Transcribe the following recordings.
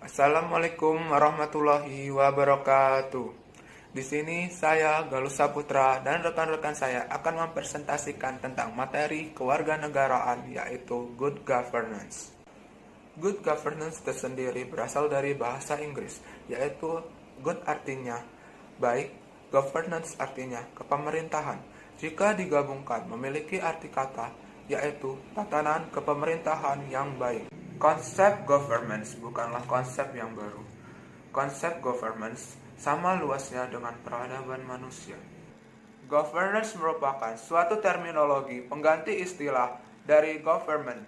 Assalamualaikum warahmatullahi wabarakatuh. Di sini saya Galus Saputra dan rekan-rekan saya akan mempresentasikan tentang materi kewarganegaraan yaitu good governance. Good governance tersendiri berasal dari bahasa Inggris, yaitu good artinya baik, governance artinya kepemerintahan. Jika digabungkan memiliki arti kata, yaitu tatanan kepemerintahan yang baik. Konsep governance bukanlah konsep yang baru. Konsep governance sama luasnya dengan peradaban manusia. Governance merupakan suatu terminologi pengganti istilah dari government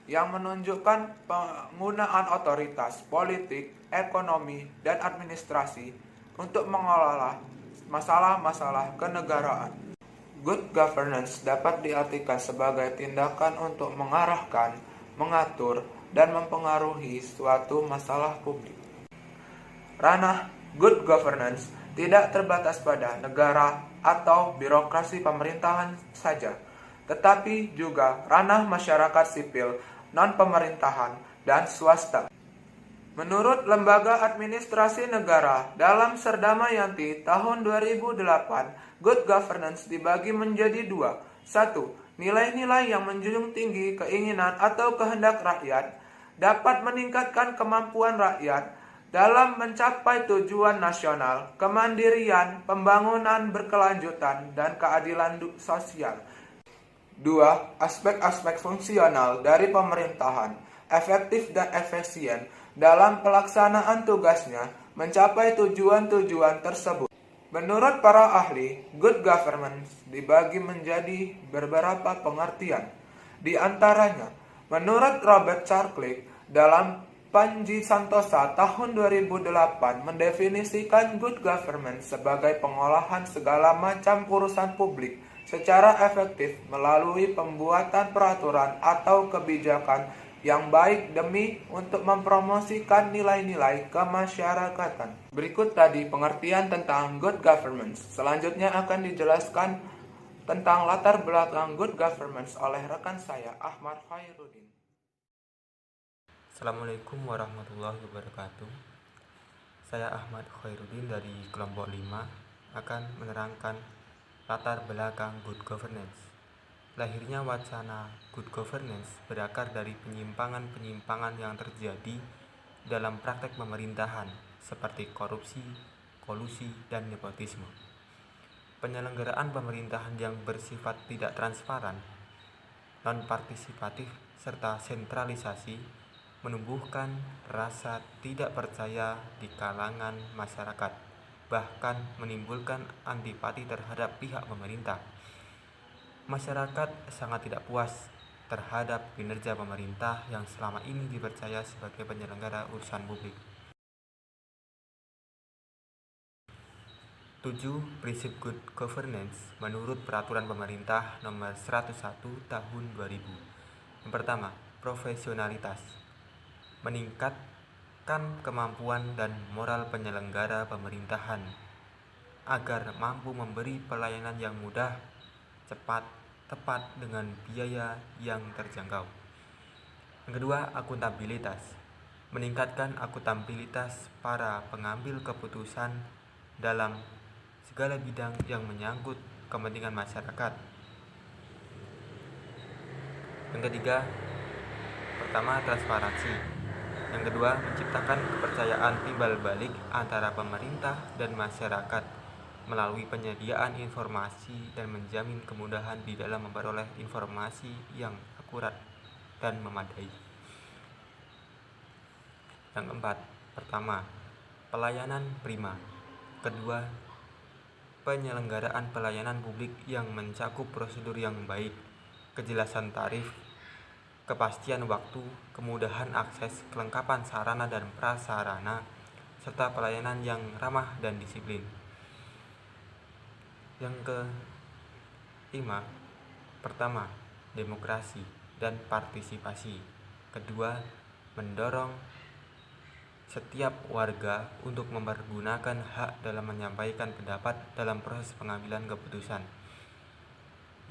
yang menunjukkan penggunaan otoritas politik, ekonomi, dan administrasi untuk mengelola masalah-masalah kenegaraan. Good governance dapat diartikan sebagai tindakan untuk mengarahkan, mengatur, dan mempengaruhi suatu masalah publik. Ranah good governance tidak terbatas pada negara atau birokrasi pemerintahan saja, tetapi juga ranah masyarakat sipil, non-pemerintahan, dan swasta. Menurut Lembaga Administrasi Negara dalam Serdama Yanti tahun 2008, good governance dibagi menjadi dua. Satu, nilai-nilai yang menjunjung tinggi keinginan atau kehendak rakyat dapat meningkatkan kemampuan rakyat dalam mencapai tujuan nasional, kemandirian, pembangunan berkelanjutan, dan keadilan sosial. Dua, aspek-aspek fungsional dari pemerintahan, efektif dan efisien dalam pelaksanaan tugasnya mencapai tujuan-tujuan tersebut. Menurut para ahli, good governance dibagi menjadi beberapa pengertian. Di antaranya, menurut Robert Charcliffe dalam Panji Santosa tahun 2008 mendefinisikan good governance sebagai pengolahan segala macam urusan publik secara efektif melalui pembuatan peraturan atau kebijakan yang baik demi untuk mempromosikan nilai-nilai kemasyarakatan. Berikut tadi pengertian tentang good governance. Selanjutnya akan dijelaskan tentang latar belakang good governance oleh rekan saya Ahmad Khairuddin. Assalamualaikum warahmatullahi wabarakatuh. Saya Ahmad Khairuddin dari kelompok 5 akan menerangkan latar belakang good governance. Lahirnya wacana good governance berakar dari penyimpangan-penyimpangan yang terjadi dalam praktek pemerintahan seperti korupsi, kolusi, dan nepotisme. Penyelenggaraan pemerintahan yang bersifat tidak transparan, non-partisipatif, serta sentralisasi menumbuhkan rasa tidak percaya di kalangan masyarakat, bahkan menimbulkan antipati terhadap pihak pemerintah. Masyarakat sangat tidak puas terhadap kinerja pemerintah yang selama ini dipercaya sebagai penyelenggara urusan publik. 7. Prinsip good governance menurut Peraturan Pemerintah Nomor 101 Tahun 2000. Yang pertama, profesionalitas. Meningkatkan kemampuan dan moral penyelenggara pemerintahan agar mampu memberi pelayanan yang mudah, cepat, tepat dengan biaya yang terjangkau. Yang kedua, akuntabilitas. Meningkatkan akuntabilitas para pengambil keputusan dalam segala bidang yang menyangkut kepentingan masyarakat. Yang ketiga, pertama, transparansi. Yang kedua, menciptakan kepercayaan timbal balik antara pemerintah dan masyarakat melalui penyediaan informasi dan menjamin kemudahan di dalam memperoleh informasi yang akurat dan memadai. Yang keempat, pertama, pelayanan prima. Kedua, penyelenggaraan pelayanan publik yang mencakup prosedur yang baik, kejelasan tarif, kepastian waktu, kemudahan akses, kelengkapan sarana dan prasarana, serta pelayanan yang ramah dan disiplin. Yang kelima, pertama, demokrasi dan partisipasi. Kedua, mendorong setiap warga untuk mempergunakan hak dalam menyampaikan pendapat dalam proses pengambilan keputusan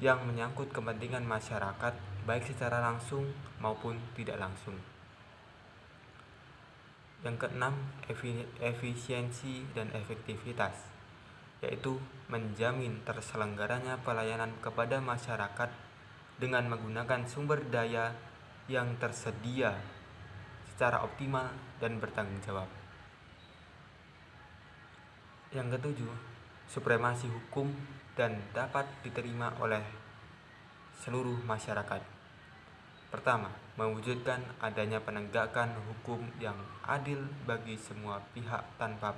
yang menyangkut kepentingan masyarakat, baik secara langsung maupun tidak langsung. Yang keenam, efisiensi dan efektivitas, yaitu menjamin terselenggaranya pelayanan kepada masyarakat dengan menggunakan sumber daya yang tersedia secara optimal dan bertanggung jawab. Yang ketujuh, supremasi hukum dan dapat diterima oleh seluruh masyarakat. Pertama, mewujudkan adanya penegakan hukum yang adil bagi semua pihak tanpa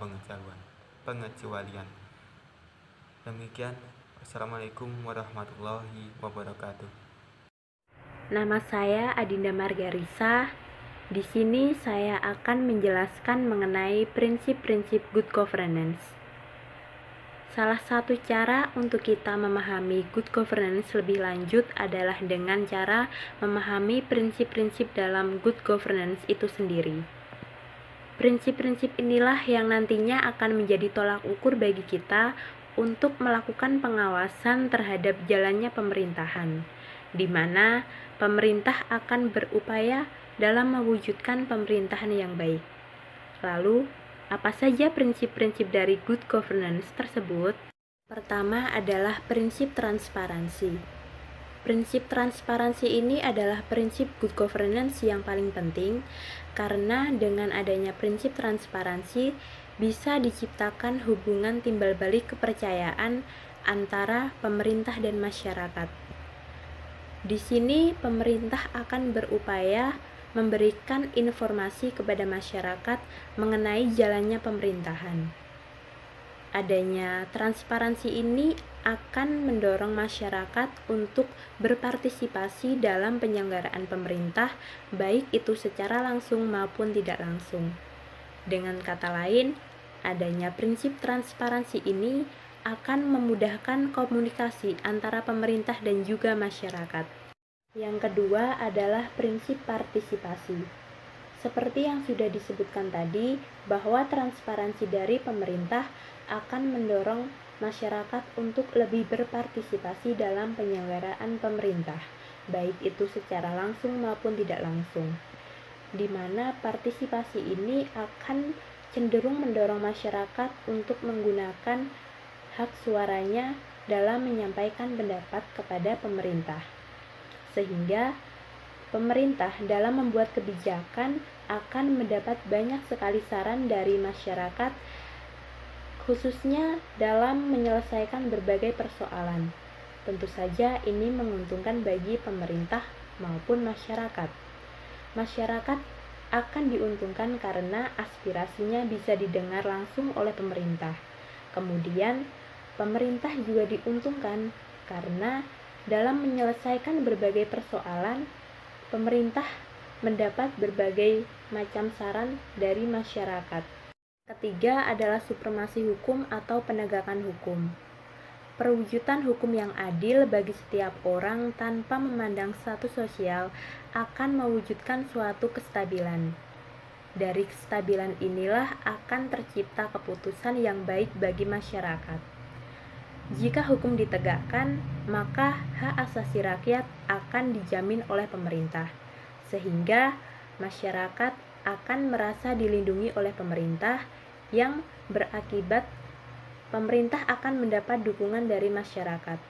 pengecualian. Demikian, wassalamualaikum warahmatullahi wabarakatuh. Nama saya Adinda Margarisa. Di sini saya akan menjelaskan mengenai prinsip-prinsip good governance. Salah satu cara untuk kita memahami good governance lebih lanjut adalah dengan cara memahami prinsip-prinsip dalam good governance itu sendiri. Prinsip-prinsip inilah yang nantinya akan menjadi tolak ukur bagi kita untuk melakukan pengawasan terhadap jalannya pemerintahan, di mana pemerintah akan berupaya dalam mewujudkan pemerintahan yang baik. Lalu, apa saja prinsip-prinsip dari good governance tersebut? Pertama adalah prinsip transparansi. Prinsip transparansi ini adalah prinsip good governance yang paling penting karena dengan adanya prinsip transparansi bisa diciptakan hubungan timbal balik kepercayaan antara pemerintah dan masyarakat. Di sini pemerintah akan berupaya memberikan informasi kepada masyarakat mengenai jalannya pemerintahan. Adanya transparansi ini akan mendorong masyarakat untuk berpartisipasi dalam penyelenggaraan pemerintah, baik itu secara langsung maupun tidak langsung. Dengan kata lain, adanya prinsip transparansi ini akan memudahkan komunikasi antara pemerintah dan juga masyarakat. Yang kedua adalah prinsip partisipasi. Seperti yang sudah disebutkan tadi, bahwa transparansi dari pemerintah akan mendorong masyarakat untuk lebih berpartisipasi dalam penyelenggaraan pemerintah, baik itu secara langsung maupun tidak langsung. Di mana partisipasi ini akan cenderung mendorong masyarakat untuk menggunakan hak suaranya dalam menyampaikan pendapat kepada pemerintah. Sehingga pemerintah dalam membuat kebijakan akan mendapat banyak sekali saran dari masyarakat, khususnya dalam menyelesaikan berbagai persoalan. Tentu saja ini menguntungkan bagi pemerintah maupun masyarakat. Masyarakat akan diuntungkan karena aspirasinya bisa didengar langsung oleh pemerintah. Kemudian, pemerintah juga diuntungkan karena dalam menyelesaikan berbagai persoalan, pemerintah mendapat berbagai macam saran dari masyarakat. Ketiga adalah supremasi hukum atau penegakan hukum. Perwujudan hukum yang adil bagi setiap orang tanpa memandang status sosial akan mewujudkan suatu kestabilan. Dari kestabilan inilah akan tercipta keputusan yang baik bagi masyarakat. Jika hukum ditegakkan, maka hak asasi rakyat akan dijamin oleh pemerintah, sehingga masyarakat akan merasa dilindungi oleh pemerintah, yang berakibat pemerintah akan mendapat dukungan dari masyarakat.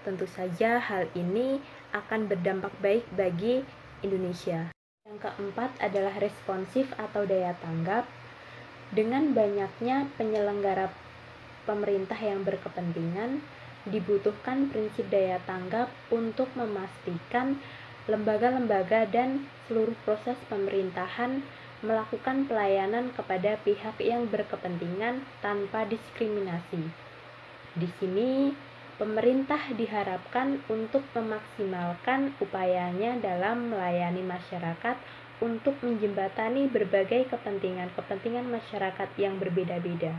Tentu saja hal ini akan berdampak baik bagi Indonesia. Yang keempat adalah responsif atau daya tanggap. Dengan banyaknya penyelenggara pemerintah yang berkepentingan, dibutuhkan prinsip daya tanggap untuk memastikan lembaga-lembaga dan seluruh proses pemerintahan melakukan pelayanan kepada pihak yang berkepentingan tanpa diskriminasi. Di sini, pemerintah diharapkan untuk memaksimalkan upayanya dalam melayani masyarakat untuk menjembatani berbagai kepentingan masyarakat yang berbeda-beda.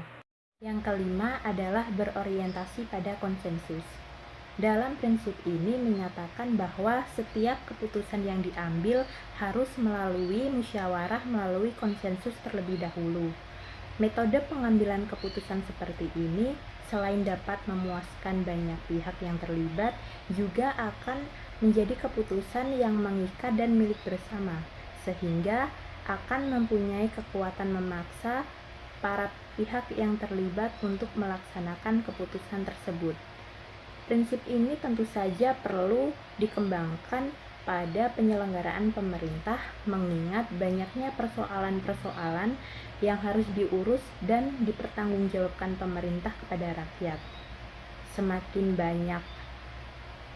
Yang kelima adalah berorientasi pada konsensus. Dalam prinsip ini menyatakan bahwa setiap keputusan yang diambil harus melalui musyawarah melalui konsensus terlebih dahulu. Metode pengambilan keputusan seperti ini selain dapat memuaskan banyak pihak yang terlibat, juga akan menjadi keputusan yang mengikat dan milik bersama, sehingga akan mempunyai kekuatan memaksa para pihak yang terlibat untuk melaksanakan keputusan tersebut. Prinsip ini tentu saja perlu dikembangkan pada penyelenggaraan pemerintah, mengingat banyaknya persoalan-persoalan yang harus diurus dan dipertanggungjawabkan pemerintah kepada rakyat. Semakin banyak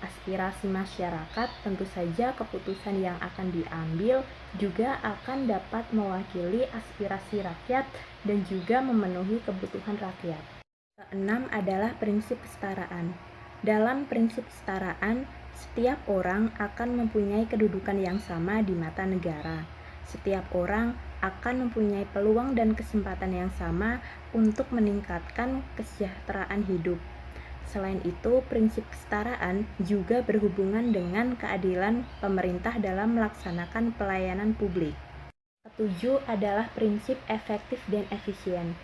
aspirasi masyarakat, tentu saja keputusan yang akan diambil juga akan dapat mewakili aspirasi rakyat dan juga memenuhi kebutuhan rakyat. Keenam adalah prinsip kesetaraan. Dalam prinsip kesetaraan, setiap orang akan mempunyai kedudukan yang sama di mata negara. Setiap orang akan mempunyai peluang dan kesempatan yang sama untuk meningkatkan kesejahteraan hidup. Selain itu, prinsip kesetaraan juga berhubungan dengan keadilan pemerintah dalam melaksanakan pelayanan publik. Ketujuh adalah prinsip efektif dan efisien.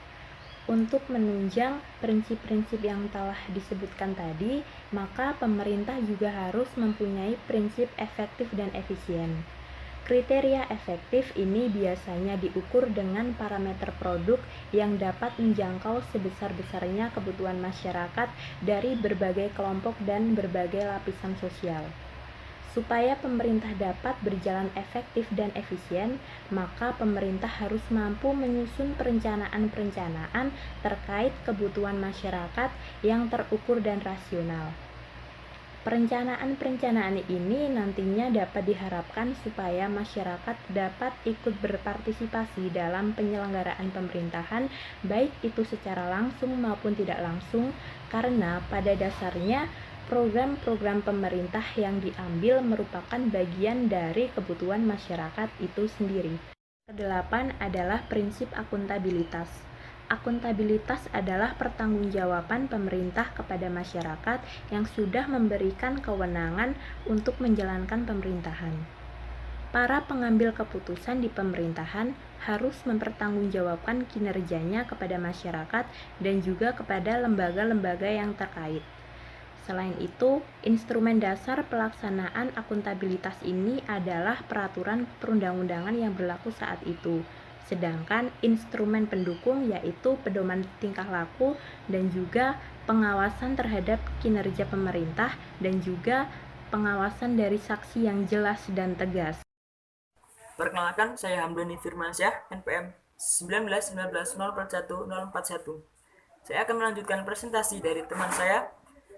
Untuk menunjang prinsip-prinsip yang telah disebutkan tadi, maka pemerintah juga harus mempunyai prinsip efektif dan efisien. Kriteria efektif ini biasanya diukur dengan parameter produk yang dapat menjangkau sebesar-besarnya kebutuhan masyarakat dari berbagai kelompok dan berbagai lapisan sosial. Supaya pemerintah dapat berjalan efektif dan efisien, maka pemerintah harus mampu menyusun perencanaan-perencanaan terkait kebutuhan masyarakat yang terukur dan rasional. Perencanaan-perencanaan ini nantinya dapat diharapkan supaya masyarakat dapat ikut berpartisipasi dalam penyelenggaraan pemerintahan, baik itu secara langsung maupun tidak langsung, karena pada dasarnya program-program pemerintah yang diambil merupakan bagian dari kebutuhan masyarakat itu sendiri. Kedelapan adalah prinsip akuntabilitas. Akuntabilitas adalah pertanggungjawaban pemerintah kepada masyarakat yang sudah memberikan kewenangan untuk menjalankan pemerintahan. Para pengambil keputusan di pemerintahan harus mempertanggungjawabkan kinerjanya kepada masyarakat dan juga kepada lembaga-lembaga yang terkait. Selain itu, instrumen dasar pelaksanaan akuntabilitas ini adalah peraturan perundang-undangan yang berlaku saat itu. Sedangkan instrumen pendukung yaitu pedoman tingkah laku dan juga pengawasan terhadap kinerja pemerintah dan juga pengawasan dari saksi yang jelas dan tegas. Perkenalkan, saya Hamdani Firmansyah, NPM 1919011041. Saya akan melanjutkan presentasi dari teman saya,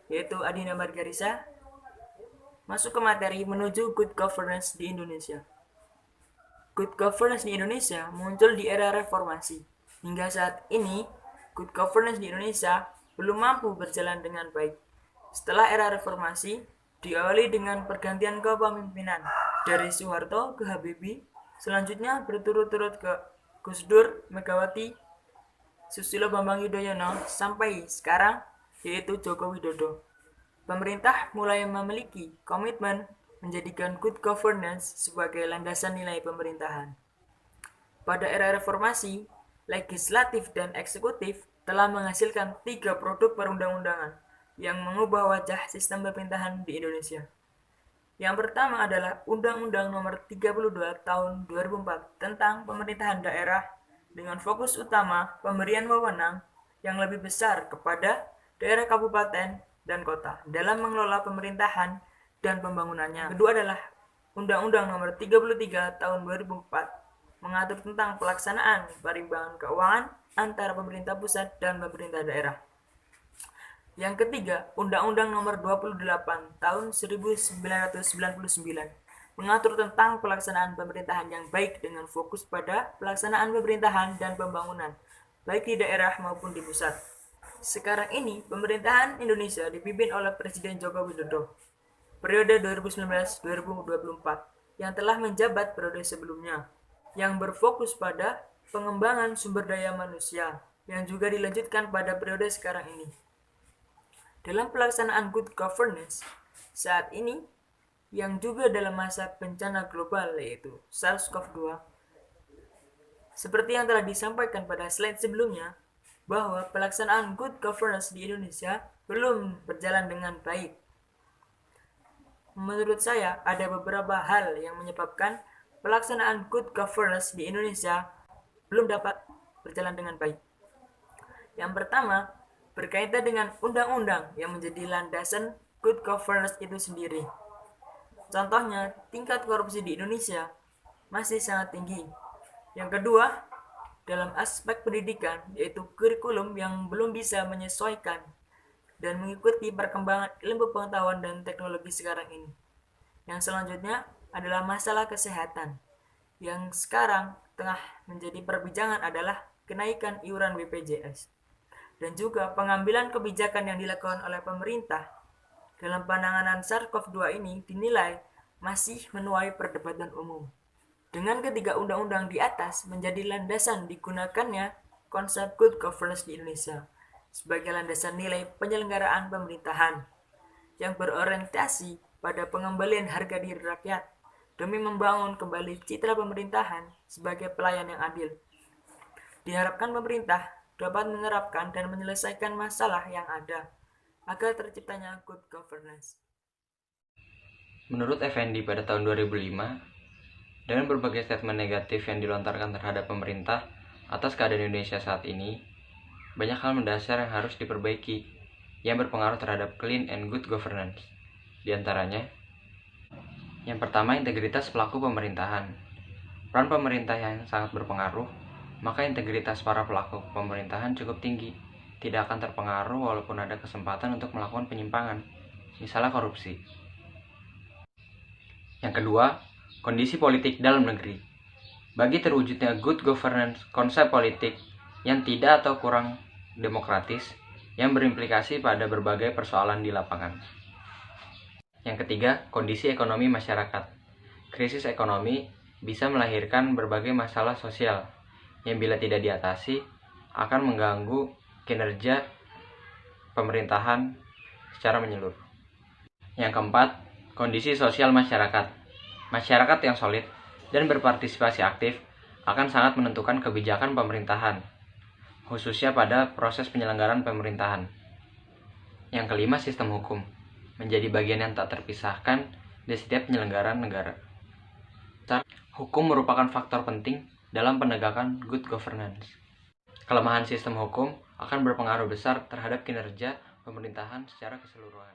yaitu Adina Margarisa, masuk ke materi menuju good governance di Indonesia. Good governance di Indonesia muncul di era reformasi. Hingga saat ini, good governance di Indonesia belum mampu berjalan dengan baik. Setelah era reformasi, diawali dengan pergantian kepemimpinan dari Soeharto ke Habibie, selanjutnya berturut-turut ke Gus Dur, Megawati, Susilo Bambang Yudhoyono, sampai sekarang yaitu Joko Widodo. Pemerintah mulai memiliki komitmen menjadikan good governance sebagai landasan nilai pemerintahan. Pada era reformasi, legislatif dan eksekutif telah menghasilkan 3 produk perundang-undangan yang mengubah wajah sistem pemerintahan di Indonesia. Yang pertama adalah Undang-Undang Nomor 32 Tahun 2004 tentang Pemerintahan Daerah dengan fokus utama pemberian wewenang yang lebih besar kepada daerah kabupaten dan kota dalam mengelola pemerintahan dan pembangunannya. Kedua adalah Undang-Undang Nomor 33 Tahun 2004 mengatur tentang pelaksanaan perimbangan keuangan antara pemerintah pusat dan pemerintah daerah. Yang ketiga, Undang-Undang Nomor 28 Tahun 1999 mengatur tentang pelaksanaan pemerintahan yang baik dengan fokus pada pelaksanaan pemerintahan dan pembangunan, baik di daerah maupun di pusat. Sekarang ini, pemerintahan Indonesia dipimpin oleh Presiden Joko Widodo periode 2019-2024 yang telah menjabat periode sebelumnya, yang berfokus pada pengembangan sumber daya manusia yang juga dilanjutkan pada periode sekarang ini. Dalam pelaksanaan good governance saat ini, yang juga dalam masa bencana global yaitu SARS-CoV-2, seperti yang telah disampaikan pada slide sebelumnya, bahwa pelaksanaan good governance di Indonesia belum berjalan dengan baik. Menurut saya, ada beberapa hal yang menyebabkan pelaksanaan good governance di Indonesia belum dapat berjalan dengan baik. Yang pertama, berkaitan dengan undang-undang yang menjadi landasan good governance itu sendiri. Contohnya, tingkat korupsi di Indonesia masih sangat tinggi. Yang kedua, dalam aspek pendidikan, yaitu kurikulum yang belum bisa menyesuaikan dan mengikuti perkembangan ilmu pengetahuan dan teknologi sekarang ini. Yang selanjutnya adalah masalah kesehatan, yang sekarang tengah menjadi perbincangan adalah kenaikan iuran BPJS. Dan juga pengambilan kebijakan yang dilakukan oleh pemerintah dalam penanganan SARS-CoV-2 ini dinilai masih menuai perdebatan umum. Dengan ketiga undang-undang di atas menjadi landasan digunakannya konsep good governance di Indonesia sebagai landasan nilai penyelenggaraan pemerintahan yang berorientasi pada pengembalian harga diri rakyat demi membangun kembali citra pemerintahan sebagai pelayan yang adil. Diharapkan pemerintah dapat menerapkan dan menyelesaikan masalah yang ada agar terciptanya good governance. Menurut Effendi pada tahun 2005, dengan berbagai statement negatif yang dilontarkan terhadap pemerintah atas keadaan Indonesia saat ini, banyak hal mendasar yang harus diperbaiki yang berpengaruh terhadap clean and good governance. Di antaranya, yang pertama, integritas pelaku pemerintahan. Peran pemerintah yang sangat berpengaruh, maka integritas para pelaku pemerintahan cukup tinggi, tidak akan terpengaruh walaupun ada kesempatan untuk melakukan penyimpangan, misalnya korupsi. Yang kedua, kondisi politik dalam negeri. Bagi terwujudnya good governance, konsep politik yang tidak atau kurang demokratis yang berimplikasi pada berbagai persoalan di lapangan. Yang ketiga, kondisi ekonomi masyarakat. Krisis ekonomi bisa melahirkan berbagai masalah sosial yang bila tidak diatasi akan mengganggu kinerja pemerintahan secara menyeluruh. Yang keempat, kondisi sosial masyarakat. Masyarakat yang solid dan berpartisipasi aktif akan sangat menentukan kebijakan pemerintahan, khususnya pada proses penyelenggaraan pemerintahan. Yang kelima, sistem hukum menjadi bagian yang tak terpisahkan di setiap penyelenggaraan negara. Hukum merupakan faktor penting dalam penegakan good governance. Kelemahan sistem hukum akan berpengaruh besar terhadap kinerja pemerintahan secara keseluruhan.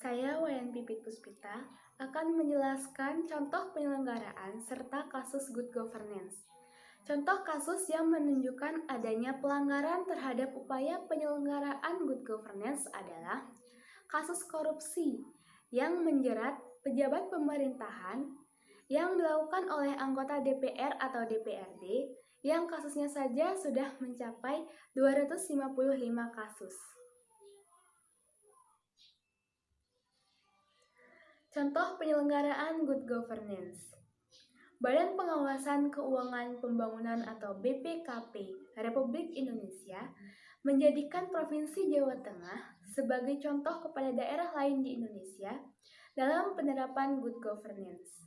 Saya Wayan Pipit Puspita akan menjelaskan contoh penyelenggaraan serta kasus good governance. Contoh kasus yang menunjukkan adanya pelanggaran terhadap upaya penyelenggaraan good governance adalah kasus korupsi yang menjerat pejabat pemerintahan yang dilakukan oleh anggota DPR atau DPRD yang kasusnya saja sudah mencapai 255 kasus. Contoh penyelenggaraan good governance. Badan Pengawasan Keuangan Pembangunan atau BPKP Republik Indonesia menjadikan Provinsi Jawa Tengah sebagai contoh kepada daerah lain di Indonesia dalam penerapan good governance.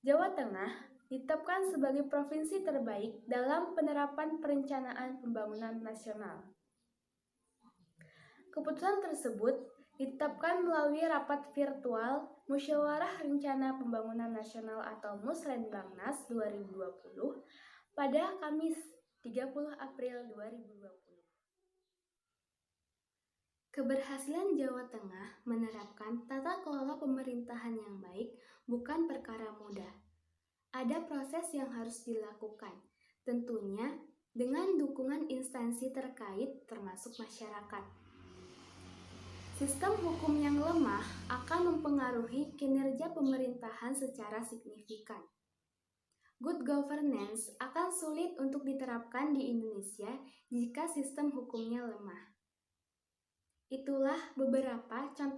Jawa Tengah ditetapkan sebagai provinsi terbaik dalam penerapan perencanaan pembangunan nasional. Keputusan tersebut ditetapkan melalui rapat virtual Musyawarah Rencana Pembangunan Nasional atau Musrenbangnas 2020 pada Kamis 30 April 2020. Keberhasilan Jawa Tengah menerapkan tata kelola pemerintahan yang baik bukan perkara mudah. Ada proses yang harus dilakukan, tentunya dengan dukungan instansi terkait termasuk masyarakat. Sistem hukum yang lemah akan mempengaruhi kinerja pemerintahan secara signifikan. Good governance akan sulit untuk diterapkan di Indonesia jika sistem hukumnya lemah. Itulah beberapa contoh